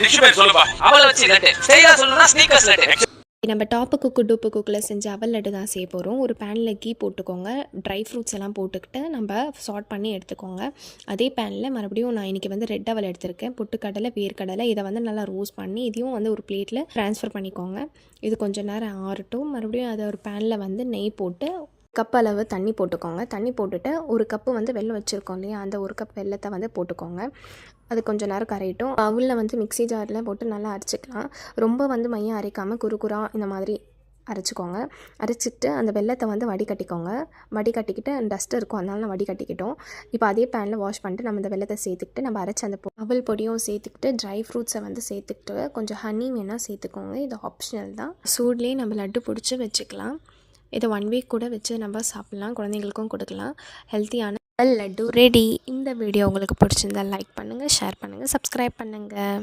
Tissue பேர் சொல்லுப்பா. அவளை வச்சு லட்டு ஸ்டைலா சொல்லணும்னா ஸ்னீக்கர்ஸ் லட்டு. நம்ம டாப்பு குக்கு குக்கில் செஞ்ச அவல் லட்டு தான் செய்ய போகிறோம். ஒரு பேனில் கீ போட்டுக்கோங்க. ட்ரை ஃப்ரூட்ஸ் எல்லாம் போட்டுக்கிட்டு நம்ம சார்ட் பண்ணி எடுத்துக்கோங்க. அதே பேனில் மறுபடியும் நான் இன்றைக்கி வந்து ரெட் அவல் எடுத்திருக்கேன். பொட்டுக்கடலை, வேர்க்கடலை இதை வந்து நல்லா ரோஸ்ட் பண்ணி இதையும் வந்து ஒரு பிளேட்டில் ட்ரான்ஸ்ஃபர் பண்ணிக்கோங்க. இது கொஞ்சம் நேரம் ஆறட்டும். மறுபடியும் அதை ஒரு பேனில் வந்து நெய் போட்டு கப் அளவு தண்ணி போட்டுக்கோங்க. தண்ணி போட்டுட்டு ஒரு கப்பு வந்து வெல்லம் வச்சுருக்கோம் இல்லையா, அந்த ஒரு கப் வெல்லத்தை வந்து போட்டுக்கோங்க. அது கொஞ்சம் நேரம் கரையிட்டும். அவலில் வந்து மிக்ஸி ஜாரில் போட்டு நல்லா அரைச்சிக்கலாம். ரொம்ப வந்து மையம் அரைக்காமல் குறுகுறா இந்த மாதிரி அரைச்சிக்கோங்க. அரைச்சிட்டு அந்த வெல்லத்தை வந்து வடிகட்டிக்கோங்க. வடிகட்டிக்கிட்டு டஸ்ட் இருக்கும், அதனால நான் வடிகட்டிக்கிட்டோம். இப்போ அதே பேனில் வாஷ் பண்ணிட்டு நம்ம இந்த வெல்லத்தை சேர்த்துக்கிட்டு நம்ம அரைச்ச அந்த அவல் பொடியும் சேர்த்துக்கிட்டு ட்ரை ஃப்ரூட்ஸை வந்து சேர்த்துக்கிட்டு கொஞ்சம் ஹனி வேணால் சேர்த்துக்கோங்க. இது ஆப்ஷனல் தான். சூட்லேயே நம்ம லட்டு பிடிச்சி வச்சுக்கலாம். இதை 1 வீக் கூட வச்சு நம்ம சாப்பிட்லாம். குழந்தைங்களுக்கும் கொடுக்கலாம். ஹெல்த்தியான லட்டு ரெடி. இந்த வீடியோ உங்களுக்கு பிடிச்சிருந்தால் லைக் பண்ணுங்கள், ஷேர் பண்ணுங்கள், சப்ஸ்கிரைப் பண்ணுங்கள்.